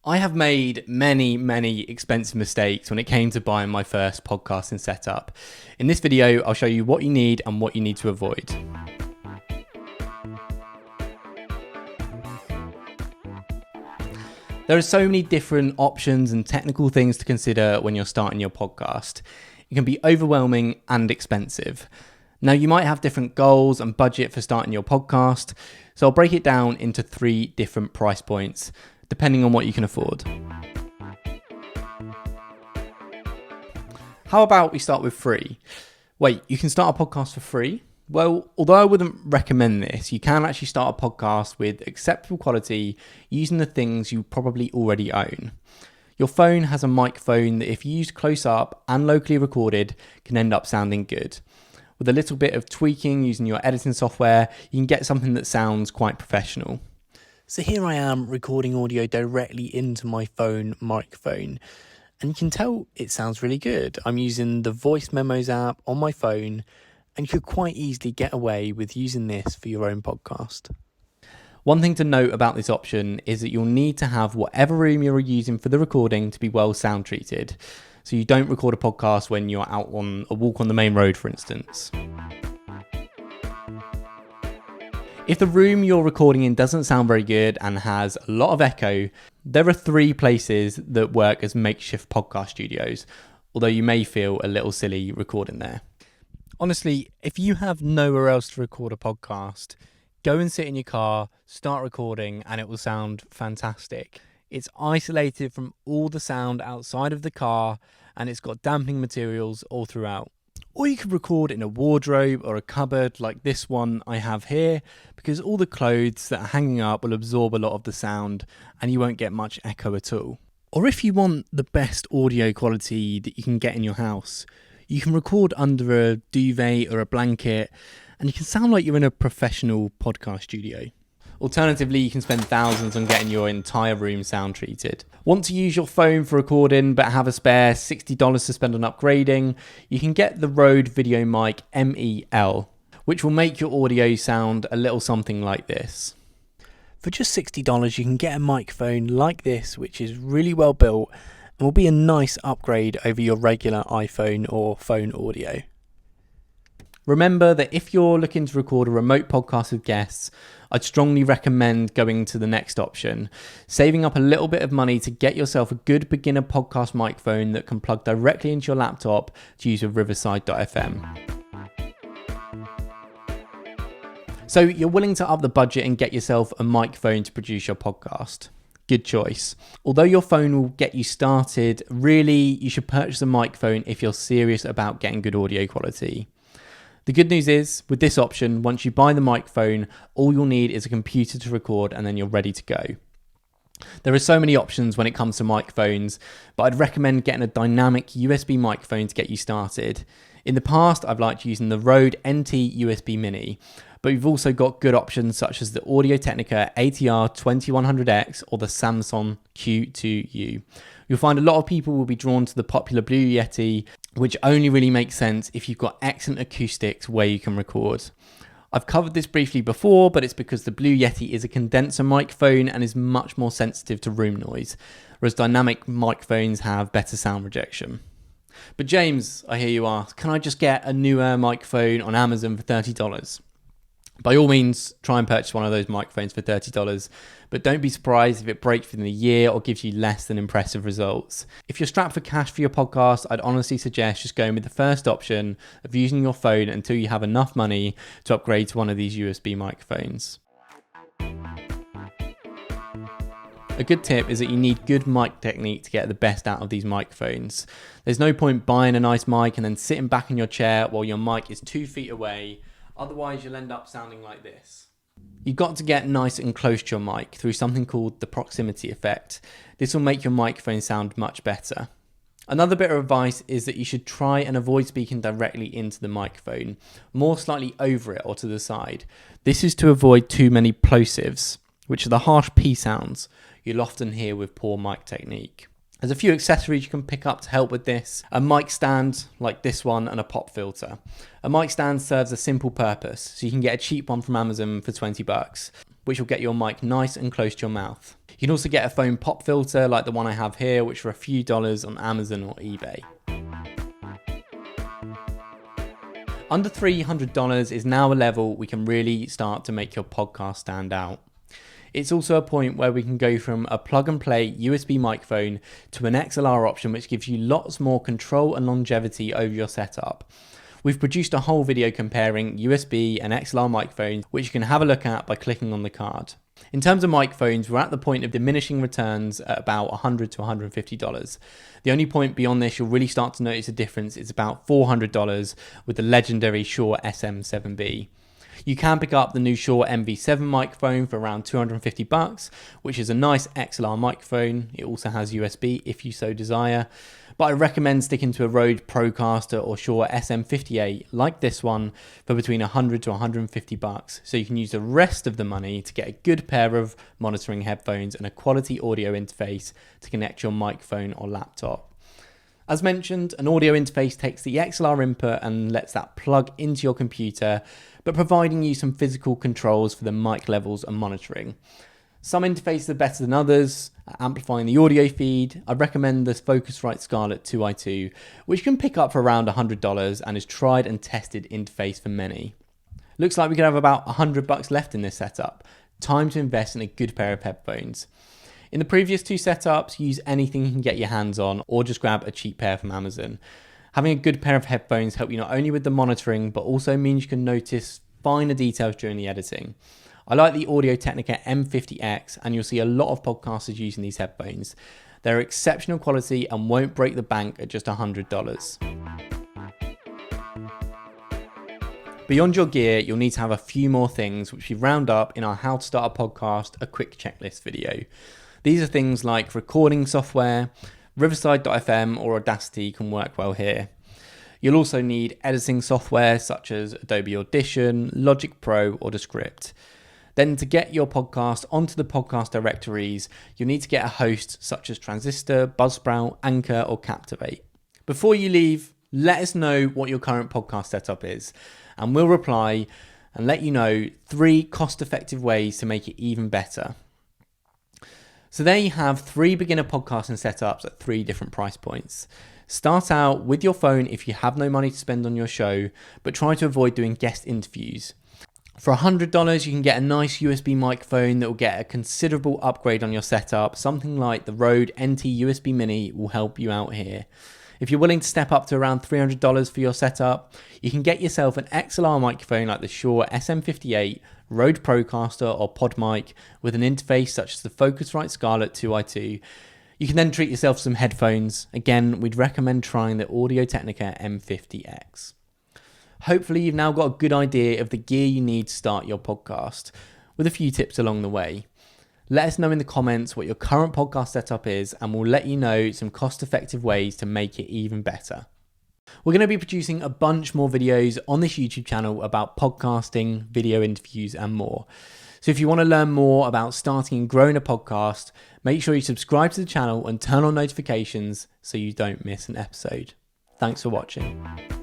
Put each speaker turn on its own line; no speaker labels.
I have made many expensive mistakes when it came to buying my first podcasting setup. In this video, I'll show you what you need and what you need to avoid. There are so many different options and technical things to consider when you're starting your podcast. It can be overwhelming and expensive. Now, you might have different goals and budget for starting your podcast, so I'll break it down into 3 different price points, depending on what you can afford. How about we start with free? Wait, you can start a podcast for free? Well, although I wouldn't recommend this, you can actually start a podcast with acceptable quality using the things you probably already own. Your phone has a microphone that, if used close up and locally recorded, can end up sounding good. With a little bit of tweaking using your editing software, you can get something that sounds quite professional. So here I am recording audio directly into my phone microphone, and you can tell it sounds really good. I'm using the voice memos app on my phone, and you could quite easily get away with using this for your own podcast. One thing to note about this option is that you'll need to have whatever room you're using for the recording to be well sound treated. So you don't record a podcast when you're out on a walk on the main road, for instance. If the room you're recording in doesn't sound very good and has a lot of echo, there are 3 places that work as makeshift podcast studios, although you may feel a little silly recording there. Honestly, if you have nowhere else to record a podcast, go and sit in your car, start recording, and it will sound fantastic. It's isolated from all the sound outside of the car, and it's got dampening materials all throughout. Or you could record in a wardrobe or a cupboard like this one I have here, because all the clothes that are hanging up will absorb a lot of the sound and you won't get much echo at all. Or if you want the best audio quality that you can get in your house, you can record under a duvet or a blanket and you can sound like you're in a professional podcast studio. Alternatively, you can spend thousands on getting your entire room sound treated. Want to use your phone for recording but have a spare $60 to spend on upgrading? You can get the Rode Video Mic MEL, which will make your audio sound a little something like this. For just $60, you can get a microphone like this, which is really well built and will be a nice upgrade over your regular iPhone or phone audio. Remember that if you're looking to record a remote podcast with guests, I'd strongly recommend going to the next option, saving up a little bit of money to get yourself a good beginner podcast microphone that can plug directly into your laptop to use with Riverside.fm. So you're willing to up the budget and get yourself a microphone to produce your podcast. Good choice. Although your phone will get you started, really you should purchase a microphone if you're serious about getting good audio quality. The good news is, with this option, once you buy the microphone, all you'll need is a computer to record and then you're ready to go. There are so many options when it comes to microphones, but I'd recommend getting a dynamic USB microphone to get you started. In the past, I've liked using the Rode NT USB Mini, but we've also got good options such as the Audio-Technica ATR 2100X or the Samsung Q2U. You'll find a lot of people will be drawn to the popular Blue Yeti, which only really makes sense if you've got excellent acoustics where you can record. I've covered this briefly before, but it's because the Blue Yeti is a condenser microphone and is much more sensitive to room noise, whereas dynamic microphones have better sound rejection. But James, I hear you ask, can I just get a newer microphone on Amazon for $30? By all means, try and purchase one of those microphones for $30, but don't be surprised if it breaks within a year or gives you less than impressive results. If you're strapped for cash for your podcast, I'd honestly suggest just going with the first option of using your phone until you have enough money to upgrade to one of these USB microphones. A good tip is that you need good mic technique to get the best out of these microphones. There's no point buying a nice mic and then sitting back in your chair while your mic is 2 feet away. Otherwise, you'll end up sounding like this. You've got to get nice and close to your mic through something called the proximity effect. This will make your microphone sound much better. Another bit of advice is that you should try and avoid speaking directly into the microphone, more slightly over it or to the side. This is to avoid too many plosives, which are the harsh P sounds you'll often hear with poor mic technique. There's a few accessories you can pick up to help with this. A mic stand like this one and a pop filter. A mic stand serves a simple purpose, so you can get a cheap one from Amazon for $20. which will get your mic nice and close to your mouth. You can also get a foam pop filter like the one I have here, which for a few dollars on Amazon or eBay. Under $300 is now a level we can really start to make your podcast stand out. It's also a point where we can go from a plug and play USB microphone to an XLR option, which gives you lots more control and longevity over your setup. We've produced a whole video comparing USB and XLR microphones, which you can have a look at by clicking on the card. In terms of microphones, we're at the point of diminishing returns at about $100 to $150. The only point beyond this you'll really start to notice a difference is about $400 with the legendary Shure SM7B. You can pick up the new Shure MV7 microphone for around $250, which is a nice XLR microphone. It also has USB if you so desire, but I recommend sticking to a Rode Procaster or Shure SM58 like this one for between $100 to $150, so you can use the rest of the money to get a good pair of monitoring headphones and a quality audio interface to connect your microphone or laptop. As mentioned, an audio interface takes the XLR input and lets that plug into your computer, but providing you some physical controls for the mic levels and monitoring. Some interfaces are better than others. Amplifying the audio feed, I recommend this Focusrite Scarlett 2i2, which can pick up for around $100 and is tried and tested interface for many. Looks like we could have about $100 left in this setup. Time to invest in a good pair of headphones. In the previous two setups, use anything you can get your hands on or just grab a cheap pair from Amazon. Having a good pair of headphones help you not only with the monitoring, but also means you can notice finer details during the editing. I like the Audio-Technica M50X, and you'll see a lot of podcasters using these headphones. They're exceptional quality and won't break the bank at just $100. Beyond your gear, you'll need to have a few more things, which we round up in our How to Start a Podcast, a quick checklist video. These are things like recording software, Riverside.fm or Audacity can work well here. You'll also need editing software such as Adobe Audition, Logic Pro or Descript. Then to get your podcast onto the podcast directories, you'll need to get a host such as Transistor, Buzzsprout, Anchor or Captivate. Before you leave, let us know what your current podcast setup is, and we'll reply and let you know 3 cost-effective ways to make it even better. So there you have 3 beginner podcasting setups at 3 different price points. Start out with your phone if you have no money to spend on your show, but try to avoid doing guest interviews. For $100, you can get a nice USB microphone that will get a considerable upgrade on your setup. Something like the Rode NT USB Mini will help you out here. If you're willing to step up to around $300 for your setup, you can get yourself an XLR microphone like the Shure SM58, Rode Procaster or PodMic with an interface such as the Focusrite Scarlett 2i2. You can then treat yourself to some headphones. Again, we'd recommend trying the Audio-Technica M50X. Hopefully you've now got a good idea of the gear you need to start your podcast, with a few tips along the way. Let us know in the comments what your current podcast setup is, and we'll let you know some cost-effective ways to make it even better. We're going to be producing a bunch more videos on this YouTube channel about podcasting, video interviews, and more. So if you want to learn more about starting and growing a podcast, make sure you subscribe to the channel and turn on notifications so you don't miss an episode. Thanks for watching.